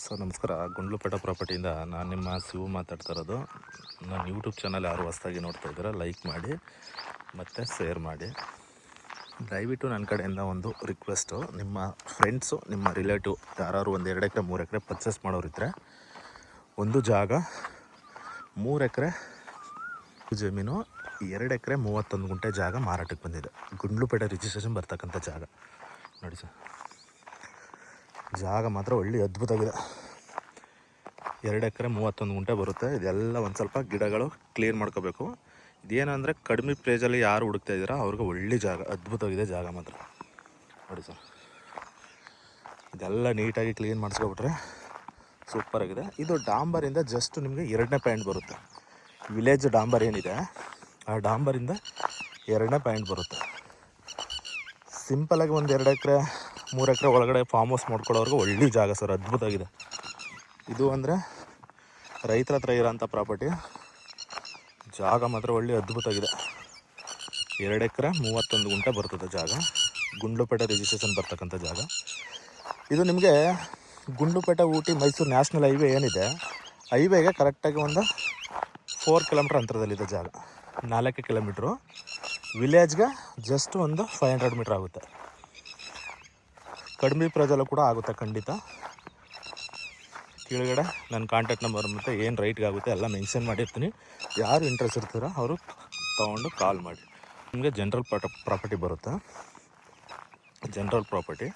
Sir ನಮಸ್ಕಾರ. ಗುಂಡ್ಲುಪೇಟೆ ಪ್ರಾಪರ್ಟಿಯಿಂದ ನಾನು ನಿಮ್ಮ ಶಿವು ಮಾತಾಡ್ತಾ ಇರೋದು. ನನ್ನ ಯೂಟ್ಯೂಬ್ ಚಾನಲ್ ಯಾರು ಹೊಸದಾಗಿ ನೋಡ್ತಾ ಇದ್ದೀರಾ ಲೈಕ್ ಮಾಡಿ ಮತ್ತು ಶೇರ್ ಮಾಡಿ. ದಯವಿಟ್ಟು ನನ್ನ ಕಡೆಯಿಂದ ಒಂದು ರಿಕ್ವೆಸ್ಟು, ನಿಮ್ಮ ಫ್ರೆಂಡ್ಸು ನಿಮ್ಮ ರಿಲೇಟಿವ್ ಯಾರು ಒಂದು 2 ಎಕರೆ 3 ಎಕರೆ ಪರ್ಚೇಸ್ ಮಾಡೋರಿದ್ದರೆ, ಒಂದು ಜಾಗ 3 ಎಕರೆ ಜಮೀನು 2 ಎಕರೆ 31 ಗುಂಟೆ ಜಾಗ ಮಾರಾಟಕ್ಕೆ ಬಂದಿದೆ. ಗುಂಡ್ಲುಪೇಟೆ ರಿಜಿಸ್ಟ್ರೇಷನ್ ಬರ್ತಕ್ಕಂಥ ಜಾಗ ನೋಡಿ ಸರ್. ಜಾಗ ಮಾತ್ರ ಒಳ್ಳೆ ಅದ್ಭುತವಾಗಿದೆ. 2 ಎಕರೆ 31 ಗುಂಟೆ ಬರುತ್ತೆ. ಇದೆಲ್ಲ ಒಂದು ಸ್ವಲ್ಪ ಗಿಡಗಳು ಕ್ಲೀನ್ ಮಾಡ್ಕೋಬೇಕು. ಇದೇನಂದರೆ ಕಡಿಮೆ ಪ್ರೈಸಲ್ಲಿ ಯಾರು ಹುಡುಕ್ತಾ ಇದ್ದೀರಾ ಅವ್ರಿಗೆ ಒಳ್ಳೆ ಜಾಗ, ಅದ್ಭುತವಾಗಿದೆ ಜಾಗ ಮಾತ್ರ ನೋಡಿ ಸರ್. ಇದೆಲ್ಲ ನೀಟಾಗಿ ಕ್ಲೀನ್ ಮಾಡಿಸ್ಕೊಬಿಟ್ರೆ ಸೂಪರಾಗಿದೆ. ಇದು ಡಾಂಬರಿಂದ ಜಸ್ಟ್ ನಿಮಗೆ 2ನೇ ಪಾಯಿಂಟ್ ಬರುತ್ತೆ. ವಿಲೇಜ್ ಡಾಂಬರ್ ಏನಿದೆ ಆ ಡಾಂಬರಿಂದ 2ನೇ ಪಾಯಿಂಟ್ ಬರುತ್ತೆ. ಸಿಂಪಲಾಗಿ ಒಂದು 2 ಎಕರೆ 3 ಎಕರೆ ಒಳಗಡೆ ಫಾರ್ಮ್ ಹೌಸ್ ಮಾಡ್ಕೊಳ್ಳೋರ್ಗೆ ಒಳ್ಳೆ ಜಾಗ ಸರ್, ಅದ್ಭುತವಾಗಿದೆ. ಇದು ಅಂದರೆ ರೈತರ ಹತ್ರ ಇರೋಂಥ ಪ್ರಾಪರ್ಟಿ. ಜಾಗ ಮಾತ್ರ ಒಳ್ಳೆ ಅದ್ಭುತವಾಗಿದೆ. 2 ಎಕರೆ 31 ಗುಂಟೆ ಬರ್ತದೆ ಜಾಗ. ಗುಂಡ್ಲುಪೇಟೆ ರಿಜಿಸ್ಟ್ರೇಷನ್ ಬರ್ತಕ್ಕಂಥ ಜಾಗ ಇದು. ನಿಮಗೆ ಗುಂಡ್ಲುಪೇಟೆ ಊಟಿ ಮೈಸೂರು ನ್ಯಾಷನಲ್ ಹೈವೇ ಏನಿದೆ, ಹೈವೇಗೆ ಕರೆಕ್ಟಾಗಿ ಒಂದು 4 ಕಿಲೋಮೀಟ್ರ್ ಅಂತರದಲ್ಲಿದೆ ಜಾಗ. 4 ಕಿಲೋಮೀಟ್ರು. ವಿಲೇಜ್ಗೆ ಜಸ್ಟ್ ಒಂದು 500 ಮೀಟ್ರ್ ಆಗುತ್ತೆ. ಕಡಿಮೆ ಪ್ರೈಸಲ್ಲೂ ಕೂಡ ಆಗುತ್ತೆ ಖಂಡಿತ. ಕೆಳಗಡೆ ನನ್ನ ಕಾಂಟ್ಯಾಕ್ಟ್ ನಂಬರ್ ಮತ್ತು ಏನು ರೈಟ್ಗೆ ಆಗುತ್ತೆ ಎಲ್ಲ ಮೆನ್ಷನ್ ಮಾಡಿರ್ತೀನಿ. ಯಾರು ಇಂಟ್ರೆಸ್ಟ್ ಇರ್ತೀರೋ ಅವರು ತೊಗೊಂಡು ಕಾಲ್ ಮಾಡಿ. ನಿಮಗೆ ಜನರಲ್ ಪ್ರಾಪರ್ಟಿ ಬರುತ್ತೆ. ಜನರಲ್ ಪ್ರಾಪರ್ಟಿ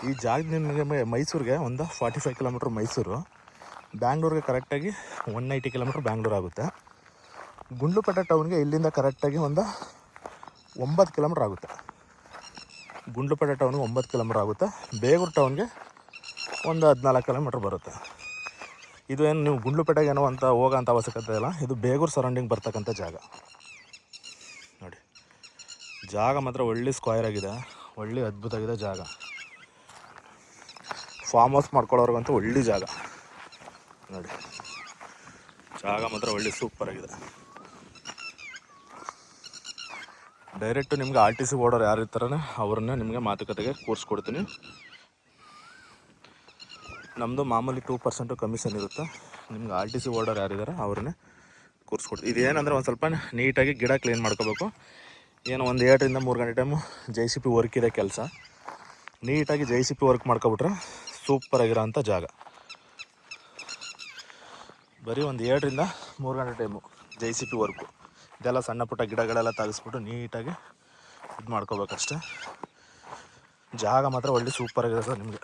ಈ ಜಾಗದಿಂದ ನಿಮಗೆ ಮೈಸೂರಿಗೆ ಒಂದು 45 ಕಿಲೋಮೀಟ್ರ್ ಮೈಸೂರು, ಬ್ಯಾಂಗ್ಳೂರಿಗೆ ಕರೆಕ್ಟಾಗಿ 180 ಕಿಲೋಮೀಟ್ರ್ ಬ್ಯಾಂಗ್ಳೂರು ಆಗುತ್ತೆ. ಗುಂಡ್ಲುಪೇಟೆ ಟೌನ್ಗೆ ಇಲ್ಲಿಂದ ಕರೆಕ್ಟಾಗಿ ಒಂದು 9 ಕಿಲೋಮೀಟ್ರ್ ಆಗುತ್ತೆ. ಗುಂಡ್ಲುಪೇಟೆ ಟೌನ್ಗೆ 9 ಕಿಲೋಮೀಟ್ರ್ ಆಗುತ್ತೆ. ಬೇಗೂರು ಟೌನ್ಗೆ ಒಂದು 14 ಕಿಲೋಮೀಟ್ರ್ ಬರುತ್ತೆ. ಇದು ಏನು ನೀವು ಗುಂಡ್ಲುಪೇಟೆಗೆ ಏನೋ ಅಂತ ಹೋಗೋಂಥ ಅವಶ್ಯಕತೆ ಇಲ್ಲ. ಇದು ಬೇಗೂರು ಸರೌಂಡಿಂಗ್ ಬರ್ತಕ್ಕಂಥ ಜಾಗ ನೋಡಿ. ಜಾಗ ಮಾತ್ರ ಒಳ್ಳೆ ಸ್ಕ್ವೈರ್ ಆಗಿದೆ, ಒಳ್ಳೆ ಅದ್ಭುತವಾಗಿದೆ ಜಾಗ. ಫಾರ್ಮ್ ಹೌಸ್ ಮಾಡ್ಕೊಳ್ಳೋರ್ಗಂತೂ ಒಳ್ಳೆ ಜಾಗ ನೋಡಿ. ಜಾಗ ಮಾತ್ರ ಒಳ್ಳೆ ಸೂಪರಾಗಿದೆ. ಡೈರೆಕ್ಟು ನಿಮಗೆ RTC ಓಡೋರು ಯಾರು ಇರ್ತಾರೇ ಅವ್ರನ್ನೇ ನಿಮಗೆ ಮಾತುಕತೆಗೆ ಕೂರಿಸ್ಕೊಡ್ತೀನಿ. ನಮ್ಮದು ಮಾಮೂಲಿ 2% ಕಮಿಷನ್ ಇರುತ್ತೆ. ನಿಮ್ಗೆ RTC ಓಡೋರು ಯಾರಿದ್ದಾರೆ ಅವ್ರನ್ನೇ ಕೂರಿಸ್ಕೊಡ್ತೀನಿ. ಇದೇನಂದರೆ ಒಂದು ಸ್ವಲ್ಪ ನೀಟಾಗಿ ಗಿಡ ಕ್ಲೀನ್ ಮಾಡ್ಕೋಬೇಕು. ಏನೋ ಒಂದು 2 ರಿಂದ 3 ಗಂಟೆ ಟೈಮು JCP ವರ್ಕ್ ಇದೆ ಕೆಲಸ. ನೀಟಾಗಿ JCP ವರ್ಕ್ ಮಾಡ್ಕೊಬಿಟ್ರೆ ಸೂಪರಾಗಿರೋಂಥ ಜಾಗ. ಬರೀ ಒಂದು 2 ರಿಂದ 3 ಗಂಟೆ ಟೈಮು JCP ವರ್ಕು. ಇದೆಲ್ಲ ಸಣ್ಣ ಪುಟ್ಟ ಗಿಡಗಳೆಲ್ಲ ತೆಗೆಸ್ಬಿಟ್ಟು ನೀಟಾಗಿ ಇದು ಮಾಡ್ಕೋಬೇಕಷ್ಟೆ. ಜಾಗ ಮಾತ್ರ ಒಳ್ಳೆ ಸೂಪರಾಗಿದೆ ಸರ್. ನಿಮಗೆ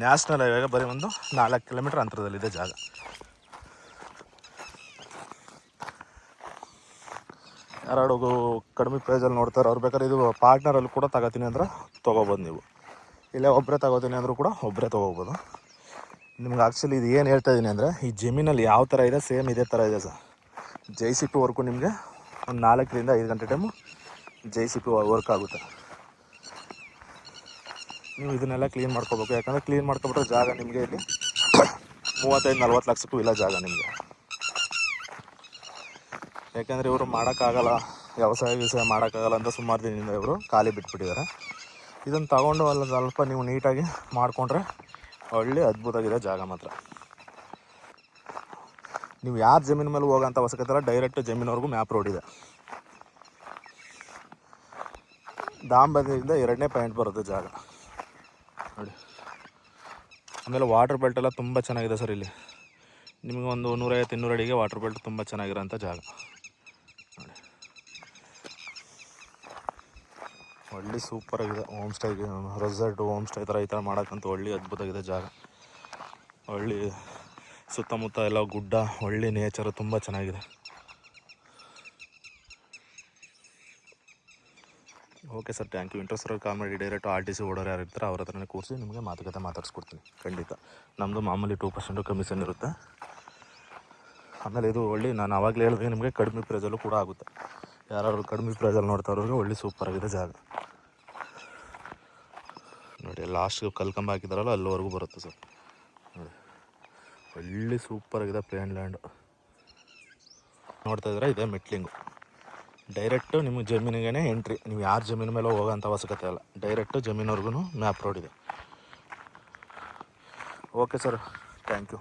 ನ್ಯಾಷನಲ್ ಹೈವೇಗೆ ಬರೀ ಒಂದು 4 ಕಿಲೋಮೀಟ್ರ್ ಅಂತರದಲ್ಲಿದೆ ಜಾಗ. ಯಾರು ಕಡಿಮೆ ಪ್ರೈಸಲ್ಲಿ ನೋಡ್ತಾರೆ ಅವ್ರು ಬೇಕಾದ್ರೆ ಇದು ಪಾರ್ಟ್ನರಲ್ಲಿ ಕೂಡ ತಗೋತೀನಿ ಅಂದ್ರೆ ತೊಗೋಬೋದು ನೀವು. ಇಲ್ಲೇ ಒಬ್ಬರೇ ತಗೋತೀನಿ ಅಂದರೂ ಕೂಡ ಒಬ್ಬರೇ ತೊಗೋಬೋದು. ನಿಮ್ಗೆ ಆ್ಯಕ್ಚುಲಿ ಇದು ಏನು ಹೇಳ್ತಾ ಇದ್ದೀನಿ ಅಂದರೆ, ಈ ಜಮೀನಲ್ಲಿ ಯಾವ ಥರ ಇದೆ ಸೇಮ್ ಇದೇ ಥರ ಇದೆ ಸರ್. JCP ವರ್ಕು ನಿಮಗೆ ಒಂದು 4 ರಿಂದ 5 ಗಂಟೆ ಟೈಮು JCP ವರ್ಕ್ ಆಗುತ್ತೆ. ನೀವು ಇದನ್ನೆಲ್ಲ ಕ್ಲೀನ್ ಮಾಡ್ಕೋಬೇಕು. ಯಾಕಂದರೆ ಕ್ಲೀನ್ ಮಾಡ್ಕೊಬಿಟ್ರೆ ಜಾಗ ನಿಮಗೆ ಇಲ್ಲಿ 35-40 ಲಕ್ಷಕ್ಕೂ ಇಲ್ಲ ಜಾಗ ನಿಮಗೆ. ಯಾಕೆಂದರೆ ಇವರು ಮಾಡೋಕ್ಕಾಗಲ್ಲ, ವ್ಯವಸಾಯ ಮಾಡೋಕ್ಕಾಗಲ್ಲ ಅಂತ ಸುಮಾರು ದಿನದಿಂದ ಇವರು ಖಾಲಿ ಬಿಟ್ಬಿಟ್ಟಿದ್ದಾರೆ. ಇದನ್ನು ತಗೊಂಡು ಅಲ್ಲಿ ಸ್ವಲ್ಪ ನೀವು ನೀಟಾಗಿ ಮಾಡಿಕೊಂಡ್ರೆ ಒಳ್ಳೆ ಅದ್ಭುತವಾಗಿದೆ ಜಾಗ ಮಾತ್ರ. ನೀವು ಯಾರು ಜಮೀನು ಮೇಲೆ ಹೋಗೋಂಥ ಅವಶ್ಯಕತೆ ಇಲ್ಲ. ಡೈರೆಕ್ಟ್ ಜಮೀನವ್ರಿಗೂ ಮ್ಯಾಪ್ ರೋಡ್ ಇದೆ. ಡಾಂಬರಿಂದ 2ನೇ ಪಾಯಿಂಟ್ ಬರುತ್ತೆ ಜಾಗ ನೋಡಿ. ಆಮೇಲೆ ವಾಟರ್ ಬೆಲ್ಟ್ ಎಲ್ಲ ತುಂಬ ಚೆನ್ನಾಗಿದೆ ಸರ್. ಇಲ್ಲಿ ನಿಮಗೆ ಒಂದು 150-200 ಅಡಿಗೆ ವಾಟರ್ ಬೆಲ್ಟ್ ತುಂಬ ಚೆನ್ನಾಗಿರೋಂಥ ಜಾಗ ನೋಡಿ. ಒಳ್ಳೆ ಸೂಪರಾಗಿದೆ. ಹೋಮ್ ಸ್ಟೇಗೆ ರೆಸಾರ್ಟ್ ಹೋಮ್ ಸ್ಟೇ ಈ ಥರ ಮಾಡೋಕ್ಕಂತೂ ಒಳ್ಳೆ ಅದ್ಭುತವಾಗಿದೆ ಜಾಗ. ಒಳ್ಳೆ ಸುತ್ತಮುತ್ತ ಎಲ್ಲ ಗುಡ್ಡ, ಒಳ್ಳೆ ನೇಚರು ತುಂಬ ಚೆನ್ನಾಗಿದೆ. Okay sir, thank you. Interest call ಮಾಡಿ. ಡೈರೆಕ್ಟು RTC ಓಡೋರು ಯಾರು ಇರ್ತಾರೆ ಅವ್ರ ಹತ್ರನೇ ಕೂರಿಸಿ ನಿಮಗೆ ಮಾತುಕತೆ ಮಾತಾಡಿಸ್ಕೊಡ್ತೀನಿ ಖಂಡಿತ. ನಮ್ಮದು ಮಾಮೂಲಿ 2% ಕಮಿಷನ್ ಇರುತ್ತೆ. ಆಮೇಲೆ ಇದು ಒಳ್ಳೆ, ನಾನು ಆವಾಗಲೇ ಹೇಳಿದ್ರೆ ನಿಮಗೆ ಕಡಿಮೆ ಪ್ರೈಸಲ್ಲೂ ಕೂಡ ಆಗುತ್ತೆ. ಯಾರು ಕಡಿಮೆ ಪ್ರೈಸಲ್ಲಿ ನೋಡ್ತಾವ್ರಿಗೆ ಒಳ್ಳೆ ಸೂಪರಾಗಿದೆ ಜಾಗ ನೋಡಿ. ಲಾಸ್ಟ್ಗೆ ಕಲ್ಕಂಬ ಹಾಕಿದಾರಲ್ಲ ಅಲ್ಲಿವರೆಗೂ ಬರುತ್ತೆ ಸರ್ ನೋಡಿ. ಒಳ್ಳೆ ಸೂಪರಾಗಿದೆ ಪ್ಲೇನ್ ಲ್ಯಾಂಡು ನೋಡ್ತಾ ಇದ್ರೆ. ಇದೇ ಮೆಟ್ಲಿಂಗು. ಡೈರೆಕ್ಟು ನಿಮಗೆ ಜಮೀನಿಗೆ ಎಂಟ್ರಿ. ನೀವು ಯಾರು ಜಮೀನು ಮೇಲೆ ಹೋಗೋಂಥ ಅವಶ್ಯಕತೆ ಇಲ್ಲ. ಡೈರೆಕ್ಟು ಜಮೀನವ್ರಿಗೂ ಮ್ಯಾಪ್ ರೋಡ್ ಇದೆ. Okay sir, thank you.